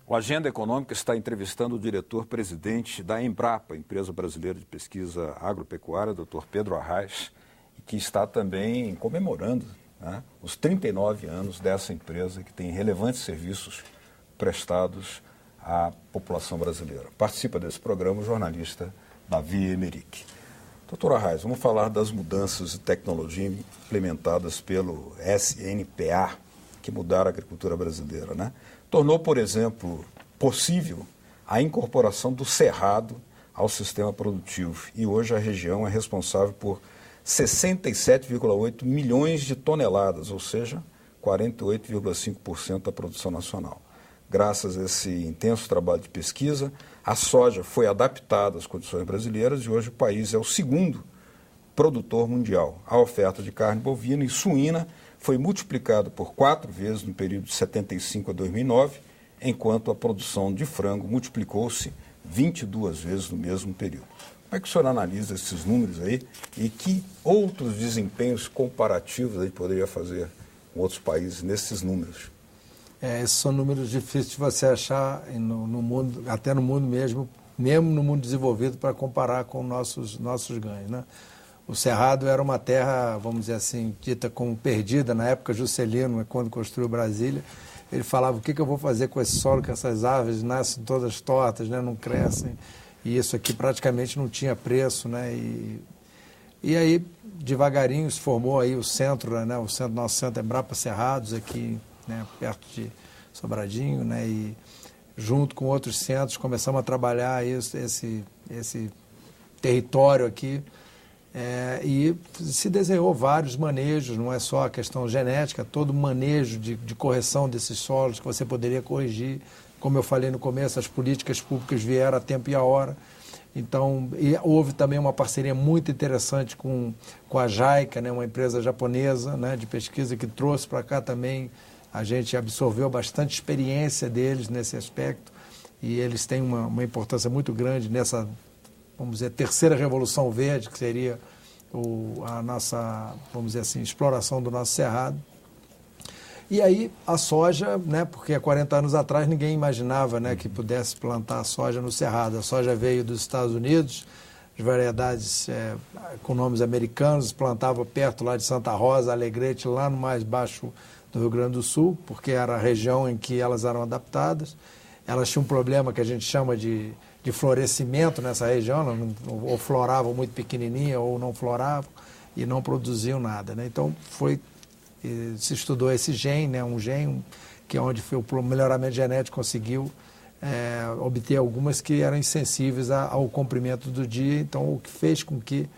O Agenda Econômica está entrevistando o diretor-presidente da Embrapa, empresa brasileira de pesquisa agropecuária, Dr. Pedro Arrais, que está também comemorando, né, os 39 anos dessa empresa que tem relevantes serviços prestados à população brasileira. Participa desse programa o jornalista Davi Emerick. Doutor Arrais, vamos falar das mudanças de tecnologia implementadas pelo SNPA, que mudaram a agricultura brasileira, né? Tornou, por exemplo, possível a incorporação do cerrado ao sistema produtivo. E hoje a região é responsável por 67,8 milhões de toneladas, ou seja, 48,5% da produção nacional. Graças a esse intenso trabalho de pesquisa, a soja foi adaptada às condições brasileiras e hoje o país é o segundo produtor mundial. A oferta de carne bovina e suína foi multiplicada por 4 vezes no período de 75 a 2009, enquanto a produção de frango multiplicou-se 22 vezes no mesmo período. Como é que o senhor analisa esses números aí e que outros desempenhos comparativos a gente poderia fazer com outros países nesses números? Esses são números difíceis de você achar no mundo, até no mundo mesmo no mundo desenvolvido, para comparar com nossos ganhos, né? O Cerrado era uma terra, vamos dizer assim, dita como perdida. Na época, Juscelino, quando construiu Brasília, ele falava: o que eu vou fazer com esse solo, que essas árvores nascem todas tortas, né, não crescem, e isso aqui praticamente não tinha preço, né? E aí, devagarinho, se formou aí o centro, né? Nosso centro é Embrapa Cerrados, aqui, né, perto de Sobradinho, né? E junto com outros centros começamos a trabalhar esse território aqui. E se desenhou vários manejos, não é só a questão genética, todo manejo de correção desses solos que você poderia corrigir. Como eu falei no começo, as políticas públicas vieram a tempo e a hora. Então, houve também uma parceria muito interessante com a JAICA, né, uma empresa japonesa, né, de pesquisa, que trouxe para cá também. A gente absorveu bastante experiência deles nesse aspecto, e eles têm uma importância muito grande nessa, vamos dizer, terceira revolução verde, que seria a nossa, vamos dizer assim, exploração do nosso cerrado. E aí a soja, né, porque há 40 anos atrás ninguém imaginava, né, que pudesse plantar a soja no cerrado. A soja veio dos Estados Unidos, as variedades com nomes americanos, plantava perto lá de Santa Rosa, Alegrete, lá no mais baixo do Rio Grande do Sul, porque era a região em que elas eram adaptadas. Elas tinham um problema que a gente chama de florescimento nessa região, ou floravam muito pequenininha ou não floravam e não produziam nada, né? Então se estudou esse gene, né? Um gene que é onde o melhoramento genético conseguiu obter algumas que eram insensíveis ao comprimento do dia, então o que fez com que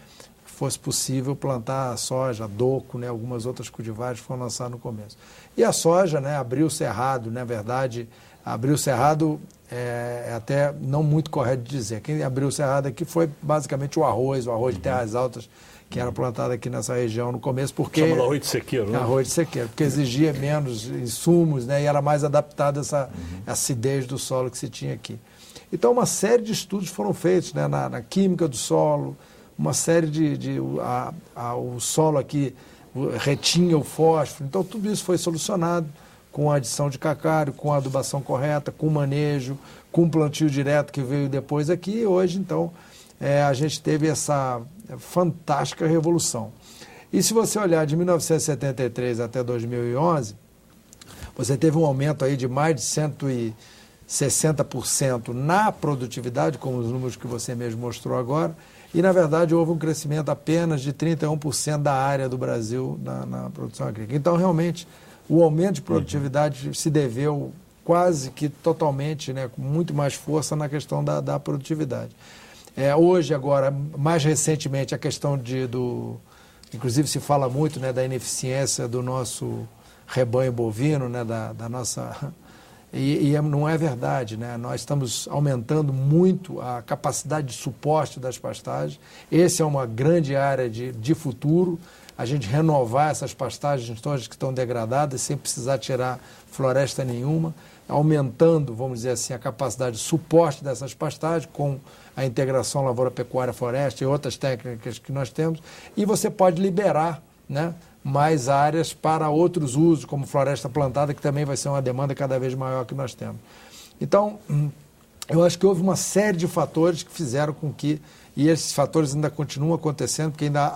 fosse possível plantar a soja, doco, né? Algumas outras cultivares foram lançadas no começo. E a soja, né, abriu o cerrado, na verdade, abriu o cerrado é até não muito correto de dizer. Quem abriu o cerrado aqui foi basicamente o arroz de terras altas, que era plantado aqui nessa região no começo, porque... Chama de arroz de sequeiro, né? Arroz de sequeiro, porque exigia menos insumos, né, e era mais adaptado a essa acidez do solo que se tinha aqui. Então, uma série de estudos foram feitos, né, na química do solo, uma série o solo aqui retinha o fósforo, então tudo isso foi solucionado com a adição de calcário, com a adubação correta, com o manejo, com o plantio direto que veio depois aqui. E hoje, então, a gente teve essa fantástica revolução. E se você olhar de 1973 até 2011, você teve um aumento aí de mais de 160% na produtividade, como os números que você mesmo mostrou agora, e, na verdade, houve um crescimento apenas de 31% da área do Brasil na produção agrícola. Então, realmente, o aumento de produtividade se deveu quase que totalmente, né, com muito mais força na questão da produtividade. Hoje, agora, mais recentemente, a questão inclusive se fala muito, né, da ineficiência do nosso rebanho bovino, né, da nossa... E não é verdade, né? Nós estamos aumentando muito a capacidade de suporte das pastagens. Essa é uma grande área de futuro. A gente renovar essas pastagens todas que estão degradadas sem precisar tirar floresta nenhuma, aumentando, vamos dizer assim, a capacidade de suporte dessas pastagens com a integração lavoura-pecuária-floresta e outras técnicas que nós temos. E você pode liberar, né, mais áreas para outros usos, como floresta plantada, que também vai ser uma demanda cada vez maior que nós temos. Então, eu acho que houve uma série de fatores que fizeram com que, e esses fatores ainda continuam acontecendo, porque ainda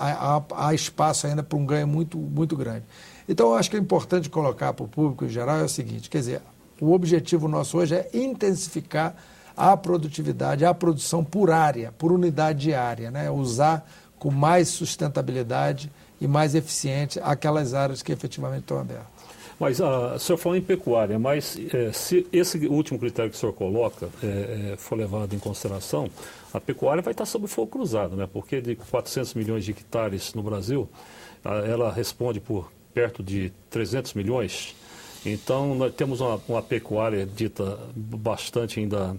há espaço ainda para um ganho muito, muito grande. Então, eu acho que é importante colocar para o público em geral é o seguinte, quer dizer, o objetivo nosso hoje é intensificar a produtividade, a produção por área, por unidade diária, né? Usar com mais sustentabilidade e mais eficiente aquelas áreas que efetivamente estão abertas. Mas o senhor falou em pecuária, mas se esse último critério que o senhor coloca for levado em consideração, a pecuária vai estar sob fogo cruzado, né? Porque de 400 milhões de hectares no Brasil, ela responde por perto de 300 milhões. Então, nós temos uma pecuária dita bastante ainda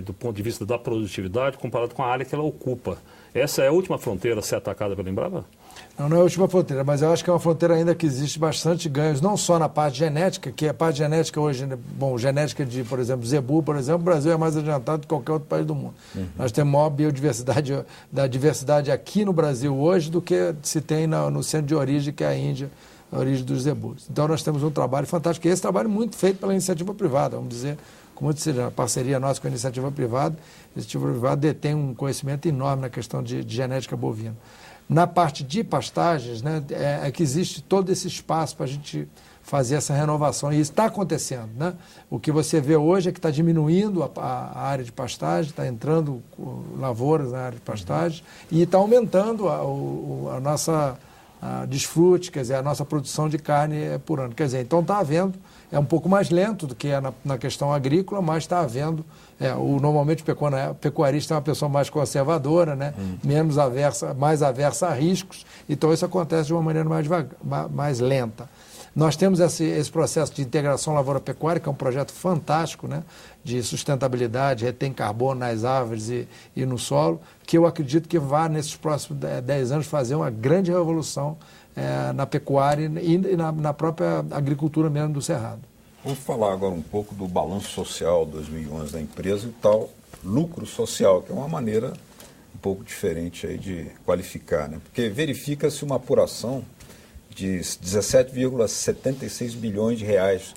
do ponto de vista da produtividade, comparado com a área que ela ocupa. Essa é a última fronteira a ser atacada pela Embrapa? Não é a última fronteira, mas eu acho que é uma fronteira ainda que existe bastante ganhos, não só na parte genética, que a parte genética hoje, bom, genética de, por exemplo, zebu, por exemplo, o Brasil é mais adiantado que qualquer outro país do mundo. Nós temos maior biodiversidade, da diversidade aqui no Brasil hoje do que se tem no centro de origem, que é a Índia, a origem dos zebus. Então nós temos um trabalho fantástico, e esse trabalho muito feito pela iniciativa privada, vamos dizer, como eu disse, a parceria nossa com a iniciativa privada detém um conhecimento enorme na questão de genética bovina. Na parte de pastagens, né, é que existe todo esse espaço para a gente fazer essa renovação, e isso está acontecendo, né? O que você vê hoje é que está diminuindo a área de pastagem, está entrando lavouras na área de pastagem, e está aumentando a nossa desfrute, quer dizer, a nossa produção de carne por ano. Quer dizer, então está havendo, é um pouco mais lento do que é na questão agrícola, mas está havendo, normalmente o pecuarista é uma pessoa mais conservadora, né? Mais aversa a riscos, então isso acontece de uma maneira mais lenta. Nós temos esse processo de integração lavoura-pecuária, que é um projeto fantástico, né, de sustentabilidade, retém carbono nas árvores e no solo, que eu acredito que vai, nesses próximos 10 anos, fazer uma grande revolução na pecuária e na própria agricultura mesmo do Cerrado. Vamos falar agora um pouco do balanço social 2011 da empresa e o tal lucro social, que é uma maneira um pouco diferente aí de qualificar, né? Porque verifica-se uma apuração de 17,76 bilhões de reais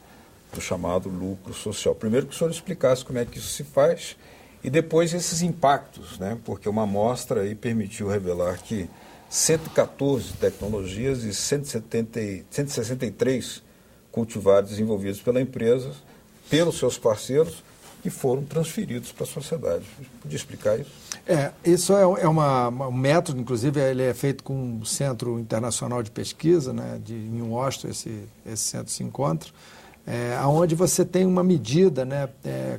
do chamado lucro social. Primeiro que o senhor explicasse como é que isso se faz e depois esses impactos, né? Porque uma amostra aí permitiu revelar que 114 tecnologias e 163 cultivares desenvolvidos pela empresa, pelos seus parceiros, que foram transferidos para a sociedade. Podia explicar isso? Isso é um método, inclusive ele é feito com um Centro Internacional de Pesquisa, né, em Washington, esse centro se encontra, onde você tem uma medida, né,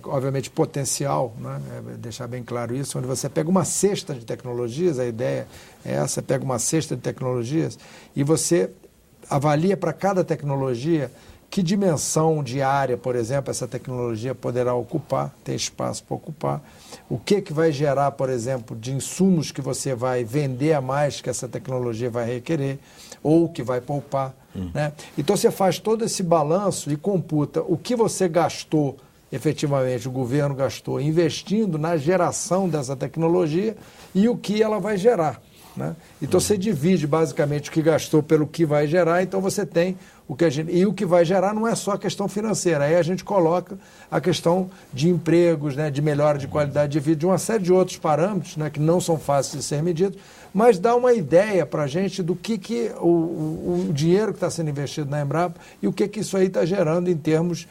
obviamente potencial, né, deixar bem claro isso, onde você pega uma cesta de tecnologias, a ideia é essa, pega uma cesta de tecnologias e você avalia para cada tecnologia que dimensão de área, por exemplo, essa tecnologia poderá ocupar, ter espaço para ocupar, o que vai gerar, por exemplo, de insumos que você vai vender a mais que essa tecnologia vai requerer, ou que vai poupar. Né? Então você faz todo esse balanço e computa o que você gastou, efetivamente, o governo gastou investindo na geração dessa tecnologia e o que ela vai gerar. Né? Então você divide basicamente o que gastou pelo que vai gerar, então você tem o que e o que vai gerar não é só a questão financeira, aí a gente coloca a questão de empregos, né, de melhora de qualidade de vida, de uma série de outros parâmetros, né, que não são fáceis de ser medidos, mas dá uma ideia para a gente do que o dinheiro que está sendo investido na Embrapa e o que isso aí está gerando em termos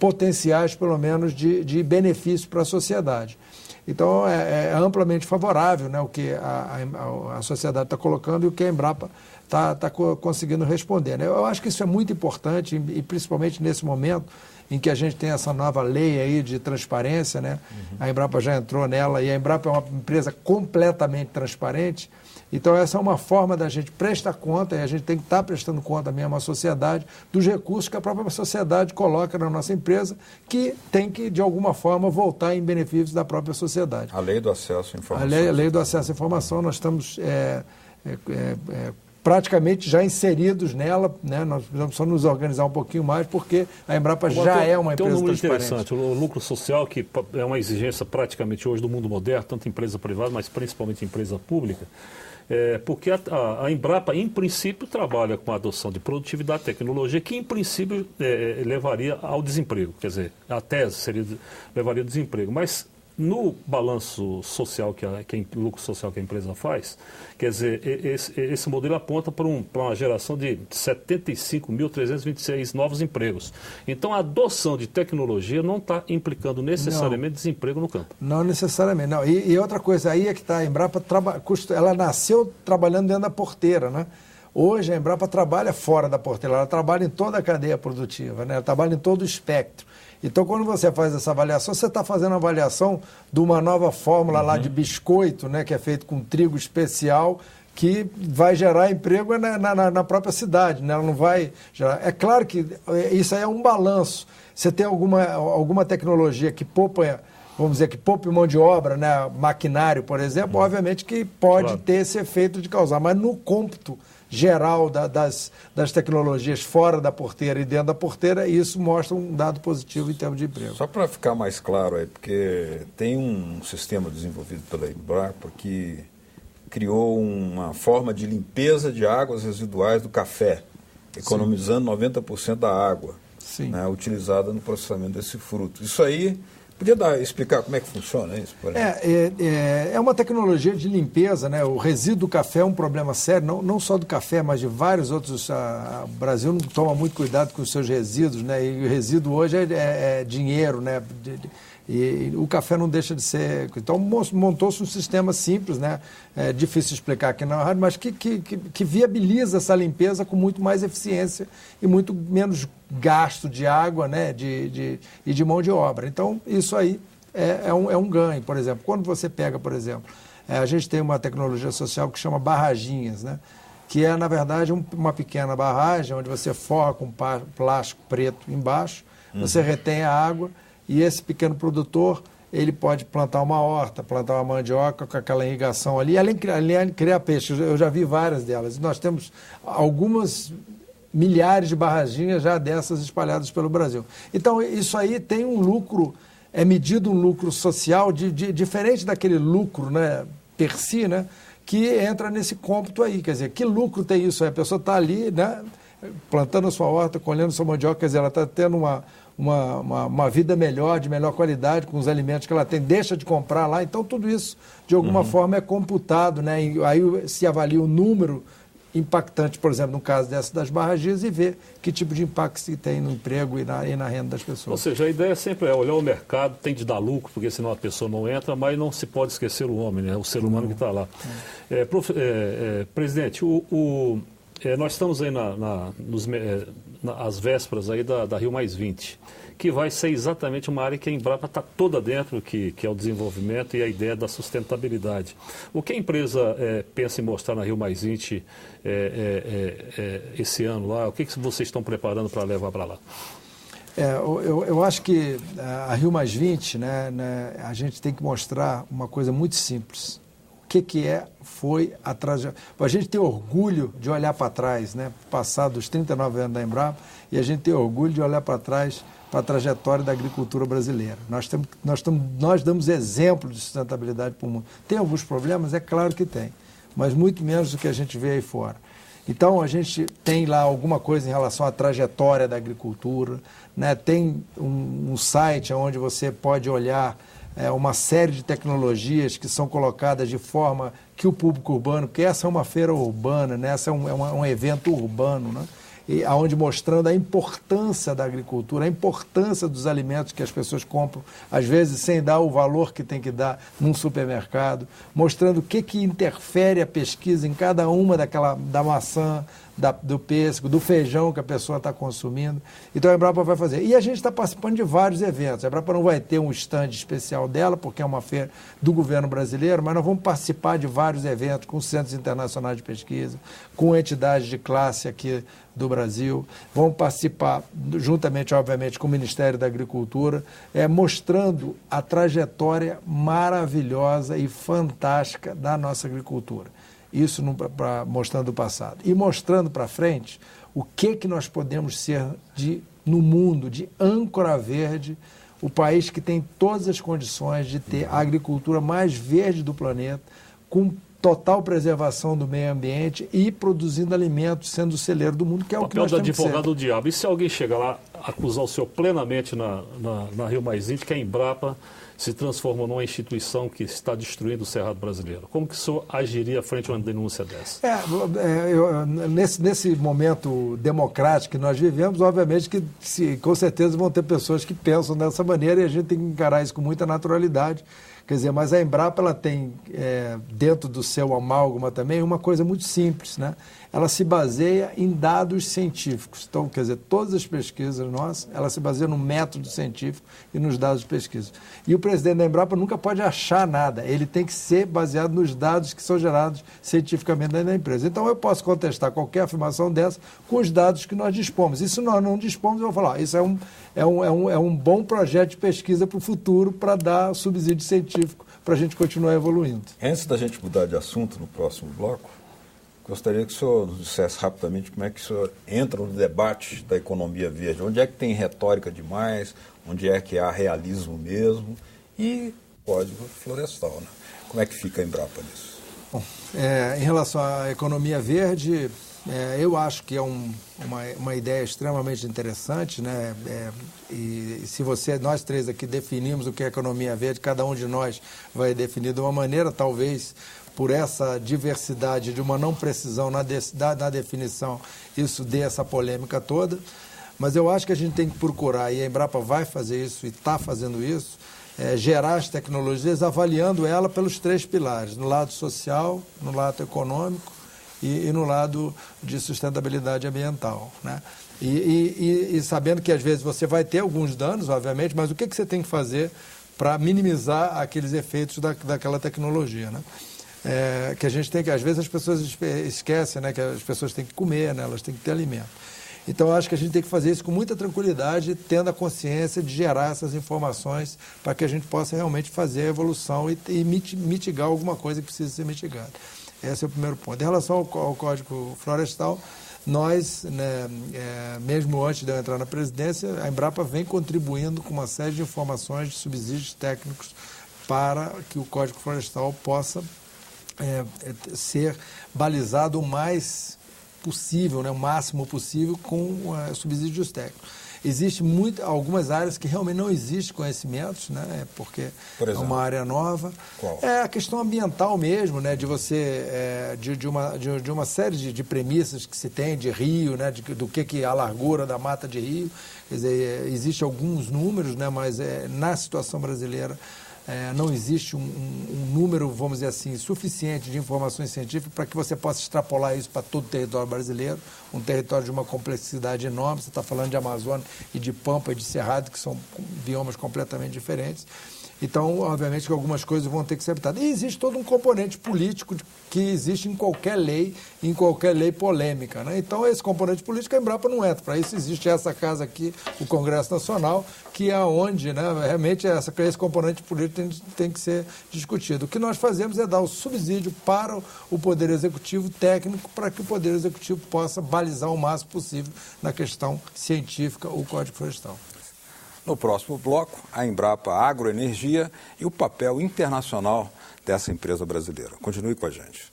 potenciais, pelo menos, de benefício para a sociedade. Então, é amplamente favorável, né, o que a sociedade está colocando e o que a Embrapa está conseguindo responder. Né? Eu acho que isso é muito importante, e principalmente nesse momento em que a gente tem essa nova lei aí de transparência, né? A Embrapa já entrou nela, e a Embrapa é uma empresa completamente transparente. Então, essa é uma forma da gente prestar conta, e a gente tem que estar prestando conta mesmo à sociedade dos recursos que a própria sociedade coloca na nossa empresa, que tem que, de alguma forma, voltar em benefícios da própria sociedade. A lei do acesso à informação. A lei do acesso à informação, nós estamos praticamente já inseridos nela, né? Nós precisamos só nos organizar um pouquinho mais, porque a Embrapa já é uma empresa transparente. Tem um número interessante, o lucro social, que é uma exigência praticamente hoje do mundo moderno, tanto empresa privada, mas principalmente empresa pública. Porque a Embrapa, em princípio, trabalha com a adoção de produtividade e tecnologia que, em princípio, levaria ao desemprego. Quer dizer, a tese levaria ao desemprego. Mas no balanço social, lucro social que a empresa faz, quer dizer, esse modelo aponta para uma geração de 75.326 novos empregos. Então, a adoção de tecnologia não está implicando necessariamente desemprego no campo. Não necessariamente, não. E outra coisa, aí é que está, a Embrapa, ela nasceu trabalhando dentro da porteira, né? Hoje a Embrapa trabalha fora da porteira, ela trabalha em toda a cadeia produtiva, né? Ela trabalha em todo o espectro. Então, quando você faz essa avaliação, você está fazendo uma avaliação de uma nova fórmula lá de biscoito, né, que é feito com trigo especial, que vai gerar emprego na própria cidade, né? Ela não vai gerar. É claro que isso aí é um balanço. Você tem alguma tecnologia que poupa, vamos dizer, que poupe mão de obra, né, maquinário, por exemplo, obviamente que pode ter esse efeito de causar, mas no cômputo geral das tecnologias fora da porteira e dentro da porteira, isso mostra um dado positivo em termos de emprego. Só para ficar mais claro aí, porque tem um sistema desenvolvido pela Embrapa que criou uma forma de limpeza de águas residuais do café, economizando 90% da água, né, utilizada no processamento desse fruto. Isso aí, podia explicar como é que funciona isso? Por exemplo? É uma tecnologia de limpeza, né? O resíduo do café é um problema sério, não só do café, mas de vários outros. O Brasil não toma muito cuidado com os seus resíduos, né? E o resíduo hoje é dinheiro, né? E o café não deixa de ser. Então montou-se um sistema simples, né? É difícil explicar aqui na rádio, mas que viabiliza essa limpeza com muito mais eficiência e muito menos gasto de água, né? E de mão de obra. Então, isso aí é um ganho. Por exemplo, quando você pega, por exemplo, a gente tem uma tecnologia social que chama barraginhas, né? Que é, na verdade, uma pequena barragem onde você forra com plástico preto embaixo, você retém a água. E esse pequeno produtor, ele pode plantar uma horta, plantar uma mandioca com aquela irrigação ali, além de criar peixe. Eu já vi várias delas. Nós temos algumas milhares de barraginhas já dessas espalhadas pelo Brasil. Então, isso aí tem um lucro, é medido um lucro social diferente daquele lucro, né, per si, né, que entra nesse cômputo aí. Quer dizer, que lucro tem isso aí? A pessoa está ali, né, plantando a sua horta, colhendo sua mandioca, quer dizer, ela está tendo uma vida melhor, de melhor qualidade, com os alimentos que ela tem, deixa de comprar lá. Então, tudo isso, de alguma forma, é computado, né? E aí se avalia o número impactante, por exemplo, no caso das barraginhas, e ver que tipo de impacto se tem no emprego e na renda das pessoas. Ou seja, a ideia sempre é olhar o mercado, tem de dar lucro, porque senão a pessoa não entra, mas não se pode esquecer o homem, né? O ser humano que está lá. Presidente, nós estamos aí às vésperas aí da Rio+20, que vai ser exatamente uma área que a Embrapa está toda dentro, que é o desenvolvimento e a ideia da sustentabilidade. O que a empresa pensa em mostrar na Rio+20 esse ano lá? O que vocês estão preparando para levar para lá? Eu acho que a Rio+20, né, a gente tem que mostrar uma coisa muito simples. O que foi a trajetória. A gente tem orgulho de olhar para trás, né? Passado os 39 anos da Embrapa, e a gente tem orgulho de olhar para trás para a trajetória da agricultura brasileira. Nós damos exemplo de sustentabilidade para o mundo. Tem alguns problemas? É claro que tem, mas muito menos do que a gente vê aí fora. Então, a gente tem lá alguma coisa em relação à trajetória da agricultura, né? Tem um site onde você pode olhar uma série de tecnologias que são colocadas de forma que o público urbano, porque essa é uma feira urbana, né? Essa é um evento urbano, né? E onde mostrando a importância da agricultura, a importância dos alimentos que as pessoas compram, às vezes sem dar o valor que tem que dar num supermercado, mostrando o que interfere a pesquisa em cada uma da maçã, do pêssego, do feijão que a pessoa está consumindo. Então a Embrapa vai fazer. E a gente está participando de vários eventos. A Embrapa não vai ter um stand especial dela, porque é uma feira do governo brasileiro, mas nós vamos participar de vários eventos com centros internacionais de pesquisa, com entidades de classe aqui do Brasil. Vamos participar, juntamente, obviamente, com o Ministério da Agricultura, mostrando a trajetória maravilhosa e fantástica da nossa agricultura. Isso mostrando o passado. E mostrando para frente o que nós podemos ser no mundo, de âncora verde, o país que tem todas as condições de ter a agricultura mais verde do planeta, com total preservação do meio ambiente e produzindo alimentos, sendo o celeiro do mundo, que é o que nós temos que ser. O papel do advogado do diabo. E se alguém chega lá, acusar o senhor plenamente na Rio Mais Índio, que a Embrapa se transformou numa instituição que está destruindo o Cerrado brasileiro? Como que o senhor agiria frente a uma denúncia dessa? Nesse momento democrático que nós vivemos, obviamente que com certeza vão ter pessoas que pensam dessa maneira e a gente tem que encarar isso com muita naturalidade. Quer dizer, mas a Embrapa ela tem dentro do seu amálgama também uma coisa muito simples, né? Ela se baseia em dados científicos. Então, quer dizer, todas as pesquisas nossas, ela se baseia no método científico e nos dados de pesquisa. E o presidente da Embrapa nunca pode achar nada, ele tem que ser baseado nos dados que são gerados cientificamente dentro da empresa. Então, eu posso contestar qualquer afirmação dessa com os dados que nós dispomos. E se nós não dispomos, eu vou falar, isso é um bom projeto de pesquisa para o futuro, para dar subsídio científico, para a gente continuar evoluindo. Antes da gente mudar de assunto no próximo bloco, gostaria que o senhor nos dissesse rapidamente como é que o senhor entra no debate da economia verde. Onde é que tem retórica demais, onde é que há realismo mesmo e código florestal, né? Como é que fica a Embrapa nisso? Bom, em relação à economia verde, eu acho que é uma ideia extremamente interessante, né? E se nós três aqui definimos o que é economia verde, cada um de nós vai definir de uma maneira, talvez por essa diversidade de uma não precisão na definição, isso dê essa polêmica toda. Mas eu acho que a gente tem que procurar, e a Embrapa vai fazer isso e está fazendo isso, gerar as tecnologias avaliando ela pelos 3 pilares, no lado social, no lado econômico e no lado de sustentabilidade ambiental, né? E sabendo que às vezes você vai ter alguns danos, obviamente, mas o que você tem que fazer para minimizar aqueles efeitos daquela tecnologia, né? Que a gente tem que, às vezes as pessoas esquecem, né, que as pessoas têm que comer, né, elas têm que ter alimento. Então, eu acho que a gente tem que fazer isso com muita tranquilidade, tendo a consciência de gerar essas informações para que a gente possa realmente fazer a evolução e mitigar alguma coisa que precisa ser mitigada. Esse é o primeiro ponto. Em relação ao Código Florestal, nós, né, mesmo antes de eu entrar na presidência, a Embrapa vem contribuindo com uma série de informações, de subsídios técnicos para que o Código Florestal possa ser balizado o mais possível, né, o máximo possível com subsídios técnicos. Existem algumas áreas que realmente não existe conhecimentos, né, porque é uma área nova. Qual? É a questão ambiental mesmo, né, de você, de uma série de premissas que se tem de rio, né, do que é a largura da mata de rio. Quer dizer, existem alguns números, né, mas na situação brasileira não existe um número, vamos dizer assim, suficiente de informações científicas para que você possa extrapolar isso para todo o território brasileiro, um território de uma complexidade enorme. Você está falando de Amazônia e de Pampa e de Cerrado, que são biomas completamente diferentes. Então, obviamente, que algumas coisas vão ter que ser habitadas. E existe todo um componente político que existe em qualquer lei polêmica, né? Então, esse componente político, a Embrapa não entra. Para isso existe essa casa aqui, o Congresso Nacional, que é onde, né, realmente esse componente político tem que ser discutido. O que nós fazemos é dar o subsídio para o Poder Executivo técnico, para que o Poder Executivo possa balizar o máximo possível na questão científica o Código Florestal. No próximo bloco, a Embrapa Agroenergia e o papel internacional dessa empresa brasileira. Continue com a gente.